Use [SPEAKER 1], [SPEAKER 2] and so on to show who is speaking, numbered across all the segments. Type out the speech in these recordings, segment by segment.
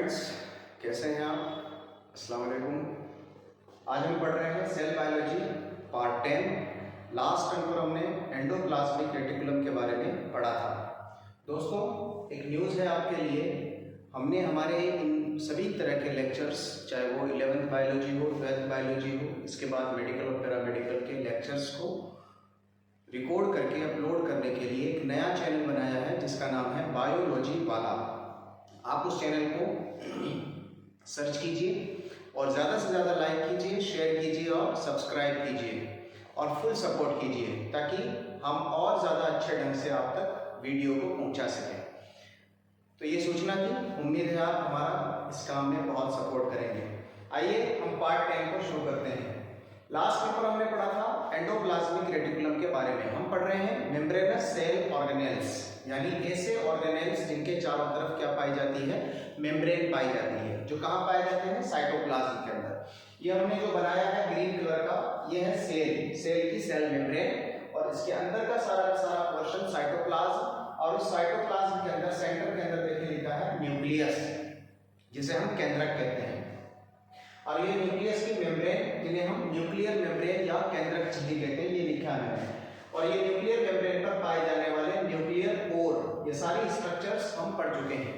[SPEAKER 1] Friends, कैसे हैं आप? अस्सलाम वालेकुम। आज हम पढ़ रहे हैं cell biology part 10। Last time पर हमने एंडोप्लाज्मिक रेटिकुलम के बारे में पढ़ा था। दोस्तों, एक न्यूज़ है आपके लिए। हमने हमारे इन सभी तरह के लेक्चर्स, चाहे वो 11th बायोलॉजी हो, 12th बायोलॉजी हो, इसके बाद मेडिकल और पैरामेडिकल के लेक्चर्स को रिकॉर्ड करके अपलोड करने के लिए एक नया चैनल बनाया है जिसका नाम है बायोलॉजी वाला। आप उस चैनल को सर्च कीजिए और ज़्यादा से ज़्यादा लाइक कीजिए, शेयर कीजिए और सब्सक्राइब कीजिए और फुल सपोर्ट कीजिए ताकि हम और ज़्यादा अच्छे ढंग से आप तक वीडियो को पहुंचा सकें। तो ये सूचना थी, उम्मीद है आप हमारा इस काम में बहुत सपोर्ट करेंगे। आइए हम पार्ट 10 को शुरू करते हैं। लास्ट पेपर हमने पढ़ा था एंडोप्लाज्मिक रेटिकुलम के बारे में। हम पढ़ रहे हैं मेम्ब्रेनस सेल ऑर्गेनेल्स, यानी ऐसे ऑर्गेनेल्स जिनके चारों तरफ क्या पाई जाती है, मेम्ब्रेन पाई जाती है, जो कहाँ पाए जाते हैं, साइटोप्लाज्म के अंदर। ये हमने जो बनाया है ग्रीन कलर का, ये है सेल की सेल मेम्ब्रेन, और इसके अंदर का सारा पोर्शन साइटोप्लाज्म, और उस साइटोप्लाज्म के अंदर सेंटर के अंदर देखिए लिखा है न्यूक्लियस, जिसे हम केंद्रक कहते हैं। और ये न्यूक्लियस की मेम्ब्रेन, जिन्हें हम न्यूक्लियर मेम्ब्रेन या केंद्रक झिल्ली कहते हैं, ये लिखा है। और ये न्यूक्लियर मेम्ब्रेन पर पाए जाने वाले न्यूक्लियर पोर, ये सारी स्ट्रक्चर्स हम पढ़ चुके हैं।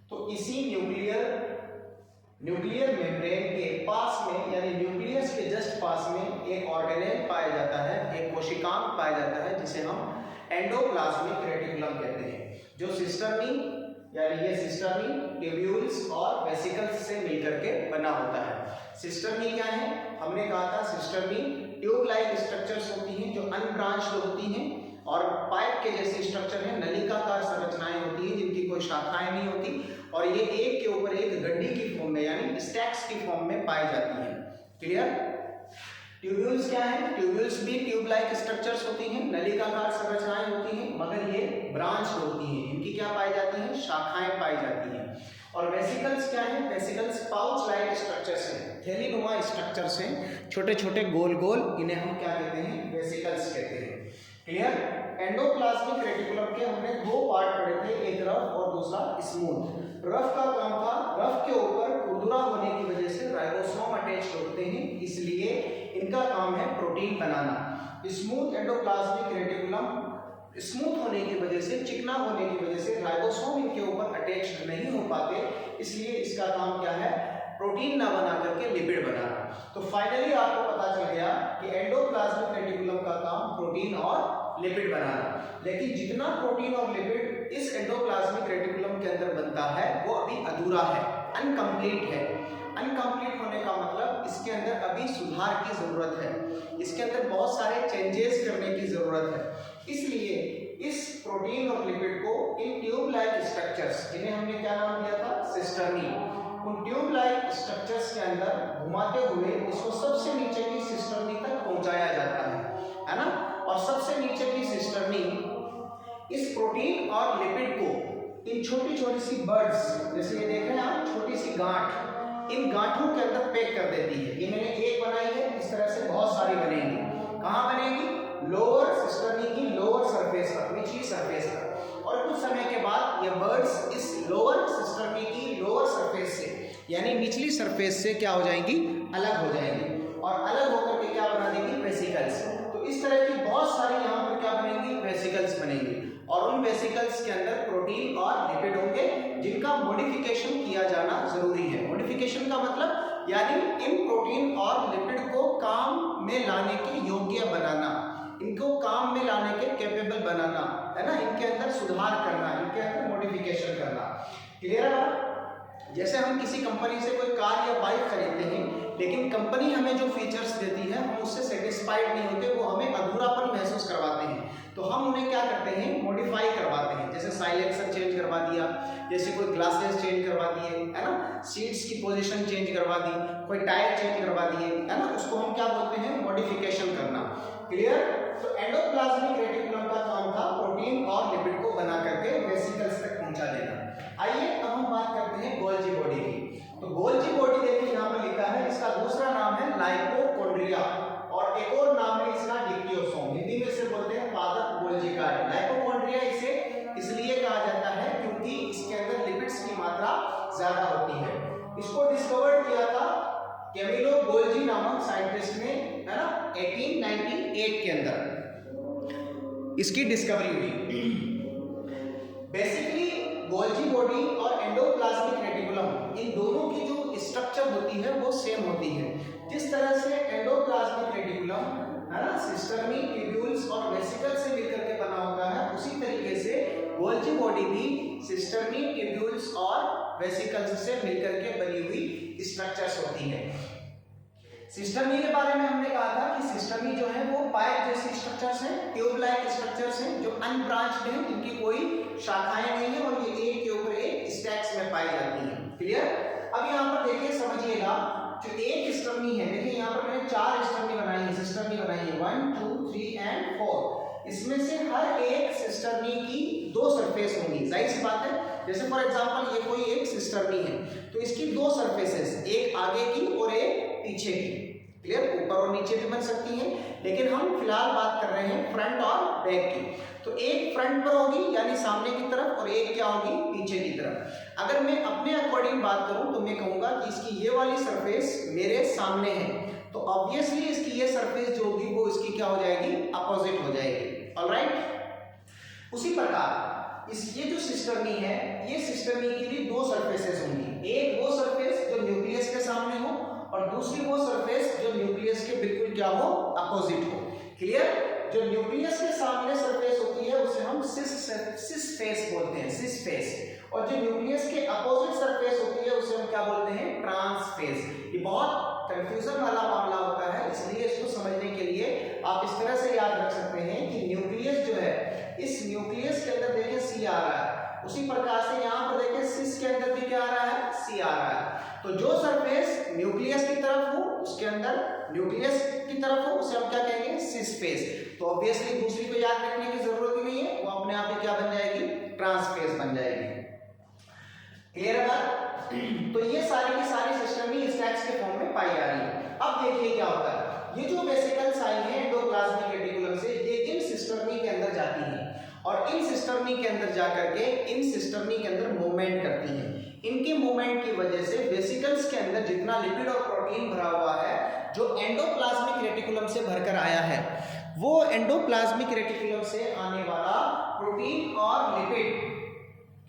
[SPEAKER 1] तो इसी न्यूक्लियर मेम्ब्रेन के पास में, यानी न्यूक्लियस के जस्ट पास में एक ऑर्गेनेल पाया जाता है, एक कोशिकांग पाया जाता है, जिसे हम एंडोप्लाज्मिक रेटिकुलम कहते हैं, जो सिस्टर्नी, यानी ये सिस्टर्नी, ट्यूब्यूल्स और वेसिकल्स से मिलकर के बना होता है। सिस्टर्नी क्या है? हमने कहा था सिस्टर्नी ट्यूब लाइक स्ट्रक्चर्स होती हैं जो अनब्रांच्ड होती हैं, और पाइप के जैसे स्ट्रक्चर है, नलिकाकार संरचनाएं होती हैं जिनकी कोई शाखाएं नहीं होती, और ये एक के ऊपर एक गड्ढी की फॉर्म में, यानी स्टैक्स की फॉर्म में पाई जाती हैं। क्लियर? ट्यूब्यूल्स क्या है? ट्यूब्यूल्स भी ट्यूब लाइक स्ट्रक्चर्स होती हैं, नलिकाकार संरचनाएं होती हैं, मगर ये ब्रांच होती हैं। इनकी क्या पाई जाती हैं? शाखाएं पाई जाती हैं। और वेसिकल्स क्या है? वेसिकल्स पाउच लाइक स्ट्रक्चर्स हैं, थैलीनुमा स्ट्रक्चर्स हैं, छोटे छोटे गोल गोल, इन्हें हम क्या कहते हैं? वेसिकल्स कहते हैं। क्लियर? एंडोप्लाज्मिक रेटिकुलम के हमने दो पार्ट पढ़े थे, एक रफ और दूसरा स्मूथ। रफ का काम था, रफ के ऊपर खुरदुरा होने की वजह से राइबोसोम अटैच होते हैं, इसलिए इनका काम है प्रोटीन बनाना। स्मूथ एंडोप्लाज्मिक रेटिकुलम स्मूथ होने की वजह से, चिकना होने की वजह से राइबोसोम इनके ऊपर अटैच नहीं हो पाते, इसलिए इसका काम क्या है? प्रोटीन ना बना करके लिपिड बनाना। तो फाइनली आपको पता चल गया कि एंडोप्लाज्मिक रेटिकुलम का काम प्रोटीन और लिपिड बनाना। लेकिन जितना प्रोटीन और लिपिड इस एंडोप्लाज्मिक रेटिकुलम के अंदर बनता है, वो अभी अधूरा है, अनकम्प्लीट है। अनकम्प्लीट होने का मतलब इसके अंदर अभी सुधार की जरूरत है, इसके अंदर बहुत सारे चेंजेस करने की जरूरत है। इसलिए इस प्रोटीन और लिपिड को इन ट्यूब लाइक स्ट्रक्चर्स, जिन्हें हमने क्या नाम दिया था? सिस्टर्नी, उन ट्यूब लाइक स्ट्रक्चर्स के अंदर घुमाते हुए इसको सबसे नीचे की सिस्टर्नी तक पहुंचाया जाता है ना? और सबसे नीचे की सिस्टर्नी इस प्रोटीन और लिपिड को इन छोटी छोटी सी बर्ड्स, जैसे ये देख रहे हैं आप, छोटी सी गांठ, इन गांठों के अंदर पैक कर देती है। ये मैंने एक बनाई है, इस तरह से बहुत सारी बनेंगी। कहाँ बनेगी? लोअर सिस्टर्नी की लोअर सरफेस पर, निचली सरफेस पर। और कुछ समय के बाद ये बर्ड्स इस लोअर सिस्टर्नी की लोअर सरफेस से, यानी निचली सरफेस से क्या हो जाएंगी? अलग हो जाएंगी, और अलग होकर के क्या बना देंगी? वेसिकल्स। तो इस तरह की बहुत सारी यहाँ पर क्या बनेंगी? वेसिकल्स बनेंगी, और उन वेसिकल्स के अंदर प्रोटीन और लिपिड होंगे, जिनका मॉडिफिकेशन किया जाना जरूरी है। मॉडिफिकेशन का मतलब यानी इन प्रोटीन और लिपिड को काम में लाने के योग्य बनाना, इनको काम में लाने के कैपेबल बनाना, है ना? इनके अंदर सुधार करना, इनके अंदर मॉडिफिकेशन करना। क्लियर है? जैसे हम किसी कंपनी से कोई कार या बाइक खरीदते हैं, लेकिन कंपनी हमें जो फीचर्स देती है हम उससे सेटिस्फाइड नहीं होते, वो हमें अधूरापन महसूस करवाते हैं, तो हम उन्हें क्या करते हैं? मॉडिफाई करवाते हैं। जैसे साइलेंसर चेंज करवा दिया, जैसे कोई ग्लासेस चेंज करवा दिए, है ना? सीट्स की पोजीशन चेंज करवा दी, कोई टायर चेंज करवा दिए, है ना? उसको हम क्या बोलते हैं? मॉडिफिकेशन करना। क्लियर? तो एंडोप्लाज्मिक रेटिकुलम का काम था प्रोटीन और लिपिड को बना करके वेसिकल्स तक पहुंचा देना। आइए अब हम बात करते हैं गोल्जी बॉडी की। तो गोल्जी बॉडी देखिए यहाँ पर लिखा है, इसका दूसरा नाम है लाइपोकोन्ड्रिया, और एक और नाम है इसका डिक्टियोसोम। हिंदी में इसे बोलते हैं पादप गोल्जी कार्य। लाइपोकोन्ड्रिया इसे इसलिए कहा जाता है क्योंकि इसके अंदर लिपिड्स की मात्रा ज्यादा होती है। इसको डिस्कवर किया था कैमिलो गोल्जी नामक साइंटिस्ट ने, है ना, 1898 के अंदर इसकी डिस्कवरी हुई। बेसिकली गोल्जी बॉडी और एंडोप्लाज्मिक रेटिकुलम इन दोनों की जो स्ट्रक्चर होती है वो सेम होती है। जिस तरह से एंडोप्लाज्मिक रेटिकुलम, है ना, सिस्टर्नी, ट्यूब्यूल्स और वेसिकल से मिलकर के बना होता है, उसी तरीके से गोल्जी बॉडी भी सिस्टर्नी, ट्यूब्यूल्स और वेसिकल्स से मिलकर के बनी हुई स्ट्रक्चर्स होती है। सिस्टर्नी के बारे में हमने कहा था कि सिस्टर्नी जो है वो पाइप जैसी स्ट्रक्चर्स हैं, ट्यूब लाइक स्ट्रक्चर्स हैं जो अनब्रांच्ड हैं, इनकी कोई शाखाएं नहीं है और ये एक के ऊपर एक स्टैक्स में पाई जाती हैं। क्लियर? अब यहाँ पर देखिए, समझिएगा, जो एक स्टर्नी है, देखिए यहाँ पर मैंने 4 स्टर्नी बनाई है, सिस्टर्नी बनाई है 1 2 3 एंड 4। इसमें से हर एक सिस्टर्नी की 2 सरफेस होंगी, जाहिर सी बात है। जैसे फॉर एग्जांपल ये कोई एक सिस्टर्नी है तो इसकी 2 सरफेसेस, एक आगे की और एक पीछे की। क्लियर? ऊपर और नीचे भी बन सकती हैं, लेकिन हम फिलहाल बात कर रहे हैं फ्रंट और बैक की। तो एक फ्रंट पर होगी यानी सामने की तरफ, और एक क्या होगी, पीछे की तरफ। अगर मैं अपने अकॉर्डिंग बात करूं तो मैं कहूंगा कि इसकी ये वाली सरफेस मेरे सामने है, तो ऑब्वियसली इसकी ये सरफेस जो होगी वो इसकी क्या हो जाएगी, अपोजिट हो जाएगी। ऑलराइट? उसी प्रकार ये जो सिस्टर्नी है, ये सिस्टर्नी की भी 2 सरफेसेस होंगी। एक वो सरफेस जो न्यूक्लियस के सामने हो और दूसरी वो सरफेस जो न्यूक्लियस के बिल्कुल क्या हो, अपोजिट हो। क्लियर? जो न्यूक्लियस के सामने सरफेस होती है उसे हम सिस फेस बोलते हैं, सिस फेस, और जो न्यूक्लियस के अपोजिट सरफेस होती है उसे हम क्या बोलते हैं, ट्रांस फेस। ये बहुत कंफ्यूजन वाला मामला होता है, इसलिए इसको समझने के लिए आप इस तरह से याद रख सकते हैं कि न्यूक्लियस जो है, इस न्यूक्लियस के अंदर देखिए सी आ रहा है, उसी प्रकार से यहाँ पर देखिए सिस के अंदर भी क्या आ रहा है, सी आ रहा है। तो जो सरफेस न्यूक्लियस की तरफ हो, उसके अंदर न्यूक्लियस की तरफ हो, उसे हम क्या कहेंगे, सिस फेस। तो ऑब्वियसली दूसरी को याद रखने की जरूरत ही नहीं है, वो अपने आप ही क्या बन जाएगी, ट्रांस फेस बन जाएगी। क्लियर है बात? तो ये सारी की सारी सिस्टर्नी स्टैक्स के फॉर्म में पाई जा रही है। अब देखिए क्या होता है, ये जो वेसिकल्स आई हैं एंडोप्लाज्मिक रेटिकुलम से, ये इन सिस्टर्नी के अंदर जाती हैं और इन सिस्टर्नी के अंदर जाकर के इन सिस्टर्नी के अंदर मूवमेंट करती हैं। इनके मूवमेंट की वजह से वेसिकल्स के अंदर जितना लिपिड और प्रोटीन भरा हुआ है, जो एंडोप्लाज्मिक रेटिकुलम से भरकर आया है, वो एंडोप्लाज्मिक रेटिकुलम से आने वाला प्रोटीन और लिपिड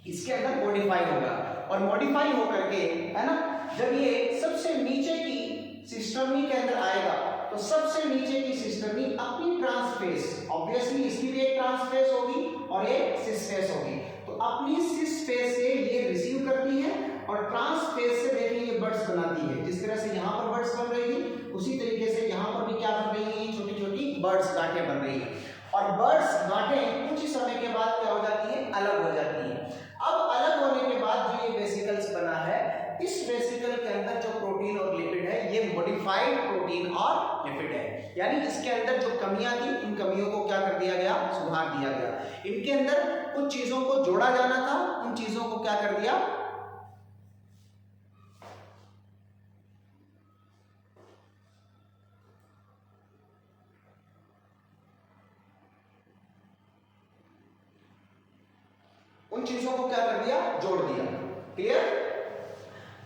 [SPEAKER 1] इसके अंदर मॉडिफाई होगा, और मॉडिफाई होकर के, है ना, जब ये सबसे नीचे की सिस्टर्नी के अंदर आएगा तो सबसे नीचे की सिस्टर्नी अपनी ट्रांसफेस, ऑब्वियसली इसकी भी एक ट्रांसफेस होगी और एक सिस फेस होगी, तो अपनी सिस फेस से ये रिसीव करती है और ट्रांसफेस से देखिए ये बर्ड्स बनाती है। जिस तरह से यहाँ पर बर्ड्स बन रही है, उसी तरीके से यहाँ पर भी क्या बन रही है, छोटी छोटी बर्ड्स गांठें बन रही है, और बर्ड्स गांठें कुछ ही समय के बाद क्या हो जाती है, अलग हो जाती है। अब अलग होने के बाद जो ये वेसिकल्स बना है, इस वेसिकल के अंदर जो प्रोटीन और लिपिड है, ये मॉडिफाइड प्रोटीन और लिपिड है, यानी इसके अंदर जो कमियां थी, इन कमियों को क्या कर दिया गया, सुधार दिया गया। इनके अंदर कुछ चीजों को जोड़ा जाना था, उन चीजों को क्या कर दिया, उन चीजों को क्या कर दिया, जोड़ दिया। क्लियर?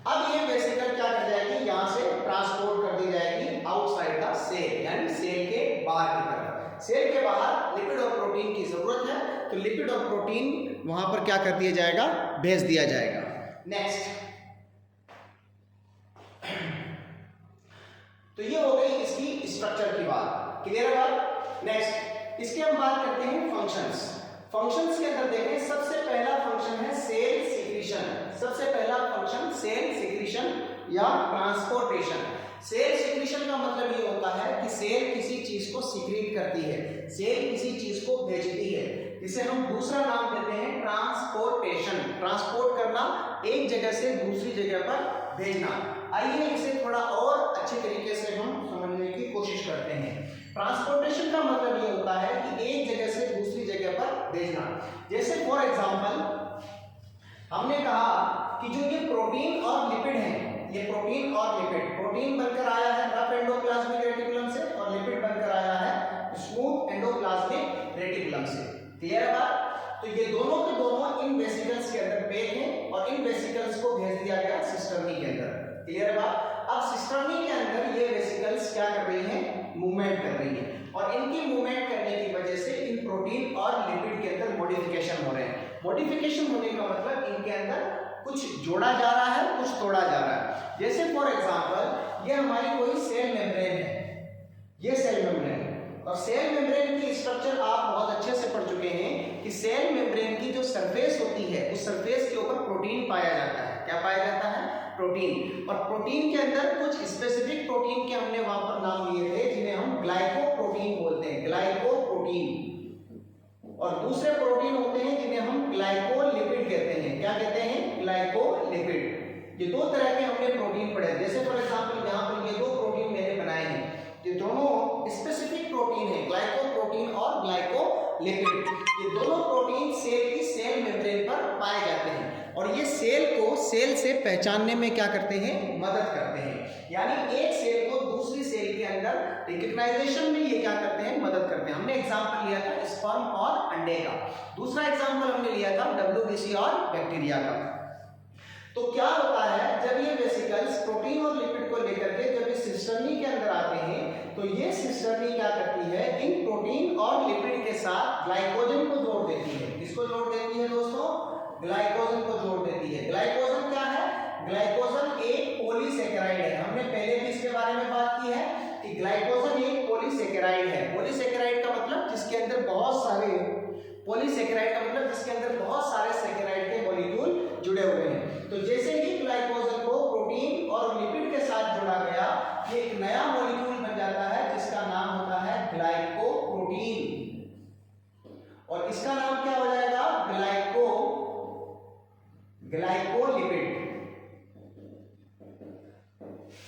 [SPEAKER 1] अब ये वेसिकल क्या कर जाएगी, यहां से ट्रांसपोर्ट कर दी जाएगी आउटसाइड द सेल, यानी सेल के बाहर की तरफ। सेल के बाहर लिपिड और प्रोटीन की जरूरत है, तो लिपिड और प्रोटीन वहां पर क्या कर दिया जाएगा, भेज दिया जाएगा। नेक्स्ट, तो ये हो गई इसकी स्ट्रक्चर की बात। क्लियर है बात? नेक्स्ट, इसकी हम बात करते हैं फंक्शंस। फंक्शंस के अंदर देखें, सबसे पहला फंक्शन है सेल सिक्रीशन। सबसे पहला फंक्शन सेल सिक्रीशन या ट्रांसपोर्टेशन। सेल सिक्रीशन का मतलब ये होता है कि सेल किसी चीज को सिक्रीट करती है, सेल किसी चीज को भेजती है, जिसे हम दूसरा नाम देते हैं ट्रांसपोर्टेशन। ट्रांसपोर्ट करना, एक जगह से दूसरी जगह पर भेजना। आइए इसे थोड़ा और अच्छे तरीके से हम समझने की कोशिश करते हैं। ट्रांसपोर्टेशन का मतलब ये होता है कि एक जगह से दूसरी जगह पर भेजना। जैसे फॉर एग्जांपल हमने कहा कि जो ये प्रोटीन और लिपिड है, ये प्रोटीन और लिपिड, प्रोटीन बनकर आया है रफ एंडोप्लाज्मिक रेटिकुलम से और लिपिड बनकर आया है स्मूथ एंडोप्लाज्मिक रेटिकुलम से। क्लियर है बात? तो तो ये दोनों के दोनों इन वेसिकल्स के अंदर पैक हैं और इन वेसिकल्स को भेज दिया गया सिस्टर्नी के अंदर। क्लियर है बात? अब सिस्टर्नी के अंदर ये वेसिकल्स क्या कर रही हैं? मूवमेंट कर रही है और इनकी मूवमेंट करने की वजह से इन प्रोटीन और लिपिड के अंदर मॉडिफिकेशन हो रहे हैं। मॉडिफिकेशन होने का मतलब इनके अंदर कुछ जोड़ा जा रहा है, कुछ तोड़ा जा रहा है। जैसे फॉर एग्जांपल ये हमारी कोई सेल मेम्ब्रेन है, ये सेल मेम्ब्रेन, और सेल मेम्ब्रेन की स्ट्रक्चर आप बहुत अच्छे से पढ़ चुके हैं कि सेल मेम्ब्रेन की जो सरफेस होती है उस सरफेस के ऊपर प्रोटीन पाया जाता है। क्या पाया जाता है? प्रोटीन। और प्रोटीन के अंदर कुछ स्पेसिफिक प्रोटीन के हमने वहां पर नाम लिए थे जिन्हें हम ग्लाइकोप्रोटीन बोलते हैं, ग्लाइकोप्रोटीन। और दूसरे प्रोटीन होते हैं जिन्हें हम ग्लाइकोलिपिड कहते हैं। क्या कहते हैं? ग्लाइकोलिपिड। ये दो तरह के हमने प्रोटीन पढ़े। जैसे फॉर एग्जांपल यहाँ पर ये दो प्रोटीन मैंने बनाए हैं, ये दोनों स्पेसिफिक प्रोटीन है, ग्लाइकोप्रोटीन और ग्लाइकोलिपिड। ये दोनों प्रोटीन सेल की सेल मेम्ब्रेन पर पाए जाते हैं और ये सेल को सेल से पहचानने में क्या करते हैं? मदद करते हैं। यानी एक सेल को दूसरी सेल के अंदर रिकग्नाइजेशन में ये क्या करते हैं? मदद करते हैं। हमने एग्जांपल लिया था स्पर्म और अंडे का। दूसरा एग्जांपल हमने लिया था WBC और बैक्टीरिया का। तो क्या होता है जब ये वेसिकल्स प्रोटीन और लिपिड को लेकर के जब इस सिस्टर्नी के अंदर आते हैं तो ये सिस्टर्नी क्या करती है? इन प्रोटीन और लिपिड के साथ ग्लाइकोजन को जोड़ देती है। किसको जोड़ देती है दोस्तों? ग्लाइकोजन को जोड़ देती है। ग्लाइकोजन क्या है? ग्लाइकोजन एक पॉलीसेकेराइड है। हमने पहले भी इसके बारे में बात की है कि ग्लाइकोजन एक पॉलीसेकेराइड है। पॉलीसेकेराइड का मतलब जिसके अंदर बहुत सारे, पॉलीसेकेराइड का मतलब जिसके अंदर बहुत सारे सेकेराइड के मॉलिक्यूल जुड़े हुए हैं। तो जैसे ही ग्लाइकोजन को प्रोटीन और लिपिड के साथ जोड़ा गया, ये एक नया मॉलिक्यूल बन जाता है जिसका नाम होता है ग्लाइकोप्रोटीन और इसका नाम क्या हो जाएगा? ग्लाइकोलिपिड।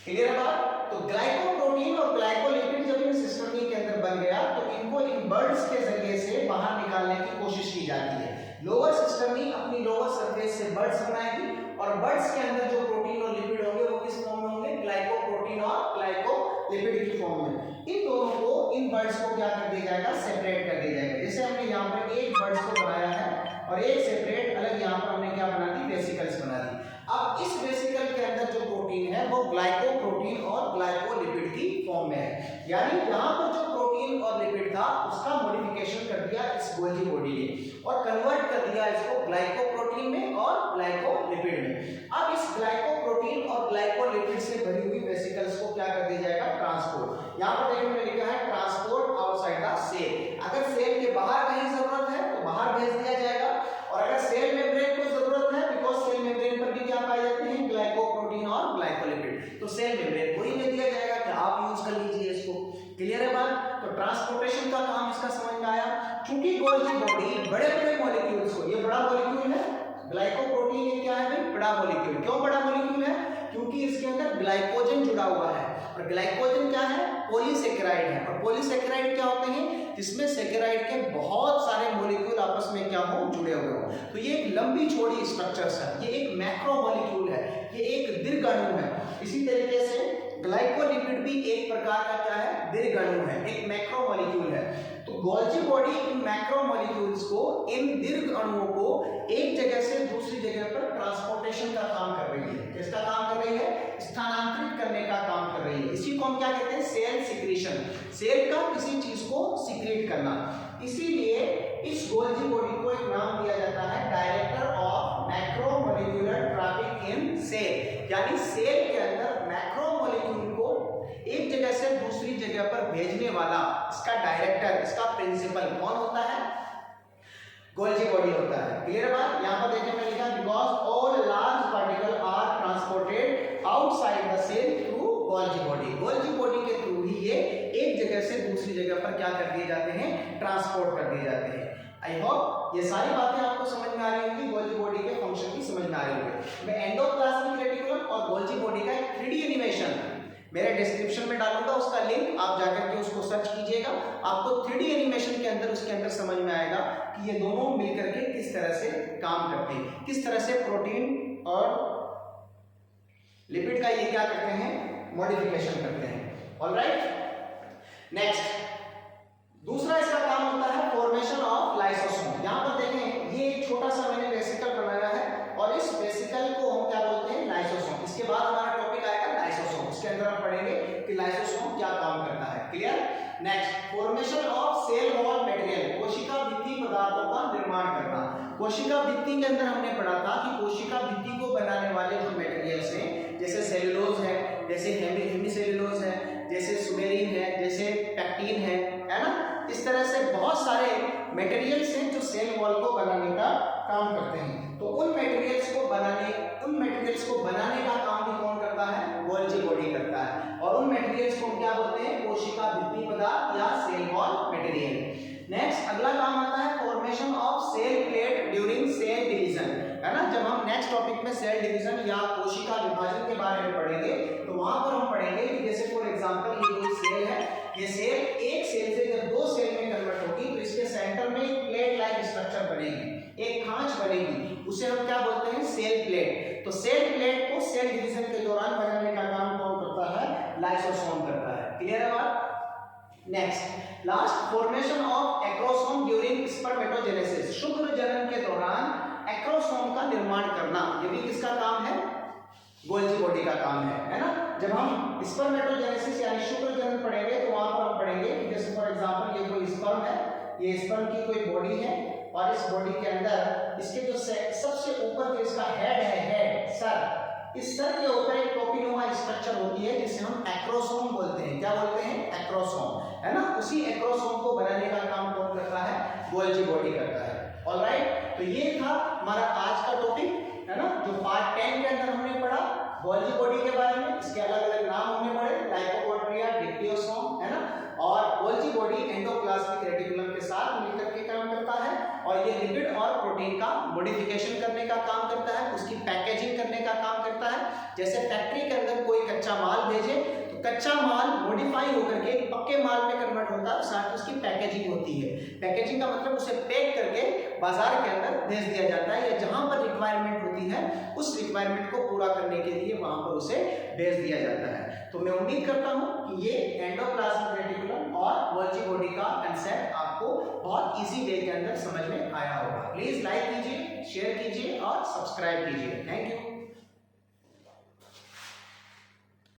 [SPEAKER 1] क्लियर है बात? तो ग्लाइकोप्रोटीन और ग्लाइकोलिपिड जब इन सिस्टर्नी के अंदर बन गया तो इनको इन बर्ड्स के जरिए से बाहर निकालने की कोशिश की जाती है। लोअर सिस्टर्नी अपनी लोअर सरफेस से बर्ड्स बनाएगी और बर्ड्स के अंदर जो प्रोटीन और लिपिड होंगे वो किस फॉर्म में होंगे? ग्लाइकोप्रोटीन और ग्लाइकोलिपिड की फॉर्म में। इन दोनों को, इन बर्ड्स को क्या कर दिया जाएगा? सेपरेट कर दिया जाएगा। जैसे हमने यहाँ पर एक बर्ड्स को बनाया है और एक सेपरेट अलग यहाँ पर हमने क्या बना दी? वेसिकल्स बना दी। अब इस वेसिकल के अंदर जो प्रोटीन है वो ग्लाइकोप्रोटीन और ग्लाइकोलिपिड की फॉर्म में है। यानी यहाँ पर जो प्रोटीन और लिपिड था उसका मॉडिफिकेशन कर दिया इस गोल्जी बॉडी ने और कन्वर्ट कर दिया इसको ग्लाइकोप्रोटीन में और ग्लाइकोलिपिड में। अब इस ग्लाइकोप्रोटीन और ग्लाइकोलिपिड से भरी हुई वेसिकल्स को क्या कर दिया जाएगा? ट्रांसपोर्ट। यहाँ पर देखिए मैंने लिखा है ट्रांसपोर्ट आउटसाइड द सेल। अगर सेल के बाहर कहीं जरूरत है तो बाहर भेज दिया जाएगा और अगर सेल मेम्ब्रेन को जरूरत है, बिकॉज सेल मेम्ब्रेन पर भी क्या पाए जाते हैं? ग्लाइकोप्रोटीन और ग्लाइकोलिपिड, तो सेल मेम्ब्रेन को ही दे दिया जाएगा कि आप यूज कर लीजिए इसको। क्लियर है बात? तो ट्रांसपोर्टेशन का काम इसका समझ में आया। चूंकि गोल्जी बॉडी बड़े बड़े मॉलिक्यूल्स को, ये बड़ा मॉलिक्यूल है ग्लाइकोप्रोटीन, ये क्या है भाई? बड़ा मॉलिक्यूल। क्यों बड़ा मॉलिक्यूल है? क्योंकि इसके अंदर ग्लाइकोजन जुड़ा हुआ है और ग्लाइकोजन क्या है? पॉलीसेकेराइड है। और पॉलीसेकेराइड क्या होते हैं? जिसमें सेकेराइड के बहुत सारे मॉलिक्यूल आपस में क्या हो? जुड़े हुए हो। तो ये एक लंबी चौड़ी स्ट्रक्चर्स है, ये एक मैक्रो मॉलिक्यूल है, ये एक दीर्घ अणु है। इसी तरीके से ग्लाइकोलिपिड भी एक प्रकार का क्या है? दीर्घ अणु है, एक मैक्रो मॉलिक्यूल है। तो Golgi body in macro molecules को, इन दीर्घ अणुओं को एक जगह से दूसरी जगह पर ट्रांसपोर्टेशन का काम कर रही है। किसका काम कर रही है? स्थानांतरित करने का काम कर रही है। इसी को हम क्या कहते हैं? Cell secretion. सेल का किसी चीज को सिक्रीट करना। इसीलिए इस गोल्जी बॉडी को एक नाम दिया जाता है director of macromolecular traffic in cell. यानी सेल के अंदर मैक्रो मॉलिक्यूल को एक जगह से दूसरी जगह पर भेजने वाला इसका डायरेक्टर, इसका प्रिंसिपल कौन होता है? गोल्जी बॉडी होता है। क्लियर है बात? यहाँ पर देखिए मैंने लिखा because all large particle are transported outside the cell through Golgi body. Golgi body के थ्रू ही ये एक जगह से दूसरी जगह पर क्या कर दिए जाते हैं? ट्रांसपोर्ट कर दिए जाते हैं। आई होप ये सारी बातें आपको समझ में आ रही होंगी, गोल्जी बॉडी के फंक्शन की समझ में आ रही होंगी। मैं एंडोप्लाज्मिक रेटिकुलम और गोल्जी बॉडी का एक 3D एनिमेशन मेरे डिस्क्रिप्शन में डालूंगा, उसका लिंक आप जाकर के उसको सर्च कीजिएगा। आपको 3D एनिमेशन के अंदर उसके अंदर समझ में आएगा कि ये दोनों मिलकर के किस तरह से काम करते हैं, किस तरह से प्रोटीन और लिपिड का ये क्या करते हैं? मॉडिफिकेशन करते हैं। ऑलराइट, नेक्स्ट दूसरा इसका काम होता है फॉर्मेशन ऑफ लाइसोसोम। यहां पर देखें छोटा सा मैंने वेसिकल बनाया है और इस वेसिकल को हम क्या बोलते हैं, लाइसोसोम। इसके बाद हमारा टॉपिक आएगा लाइसोसोम, उसके अंदर हम पढ़ेंगे कि लाइसोसोम क्या काम करता है। Clear. Next, formation of cell wall material, कोशिका भित्ति पदार्थों का निर्माण करना। कोशिका भित्ति के अंदर हमने पढ़ा था कि कोशिका भित्ति को बनाने वाले जो मटेरियल्स हैं, जैसे सेलुलोज है, जैसे हेमीसेलुलोज है, जैसे सुमेरिन है, जैसे पेक्टिन है ना, इस तरह से बहुत सारे मटेरियल्स हैं जो सेल वॉल को बनाने का काम करते हैं। तो उन मटेरियल्स को बनाने का काम भी कौन करता है, गोल्जी बॉडी करता है। और उन मटेरियल्स को हम क्या बोलते हैं, कोशिका भित्ति पदार्थ या सेल वॉल मटेरियल। नेक्स्ट, अगला काम आता है formation of cell plate during cell division, है ना। जब हम नेक्स्ट टॉपिक में सेल डिवीजन या कोशिका विभाजन के बारे में पढ़ेंगे तो वहां पर हम पढ़ेंगे कि जैसे फॉर एग्जांपल ये कोई सेल है, ये सेल एक सेल से जब दो सेल में कन्वर्ट होगी तो इसके सेंटर में एक प्लेट लाइक स्ट्रक्चर बनेगी, एक खांच बनेगी, उसे हम क्या बोलते हैं, सेल प्लेट। तो सेल प्लेट को सेल डिवीजन के दौरान बनाने का काम कौन करता है, लाइसोसोम करता है। क्लियर है बात। Next, last, formation of acrosome during spermatogenesis, शुक्र जनन के दौरान एक्रोसोम का निर्माण करना, ये भी किसका काम है, गोल्जी बॉडी का काम है ना। जब हम स्पर्मेटोजेनेसिस यानी शुक्र जनन पढ़ेंगे तो वहां पर हम पढ़ेंगे कि जैसे फॉर एग्जांपल ये कोई स्पर्म है, ये स्पर्म की कोई बॉडी है और इस बॉडी के अंदर इसके जो सबसे ऊपर जो इसका हेड है, हेड सर, इस सर के ऊपर एक टोपीनुमा स्ट्रक्चर होती है जिसे हम एक्रोसोम बोलते हैं। क्या बोलते हैं, एक्रोसोम, है ना। उसी एक्रोसोम को बनाने का काम कौन करता है, गोल्जी बॉडी करता है। ऑलराइट, तो ये था हमारा आज का टॉपिक, है ना, जो पार्ट 10 के अंदर हमने पढ़ा गोल्जी बॉडी के बारे में। इसके अलग अलग नाम हमने पढ़े, लाइकोपोट्रिया, डिप्टियोसोम, है ना। और गोल्जी बॉडी एंडोप्लाज्मिक रेटिकुलम के साथ मिलकर के काम करता है और ये लिपिड और प्रोटीन का मॉडिफिकेशन करने का काम करता है, उसकी पैकेजिंग करने का काम करता है। जैसे फैक्ट्री के अंदर कोई कच्चा माल भेजे तो कच्चा माल मॉडिफाई होकर के पक्के माल में कन्वर्ट होता है, साथ उसकी पैकेजिंग होती है। पैकेजिंग का मतलब उसे पैक करके बाजार के अंदर भेज दिया जाता है, या जहां पर रिक्वायरमेंट होती है उस रिक्वायरमेंट को पूरा करने के लिए वहां पर उसे भेज दिया जाता है। तो मैं उम्मीद करता हूं कि ये एंडोप्लाज्मिक रेटिकुलम और गोल्जी बॉडी का कंसेप्ट आपको बहुत इजी वे के अंदर समझ में आया होगा। प्लीज लाइक कीजिए, शेयर कीजिए और सब्सक्राइब कीजिए। Thank you.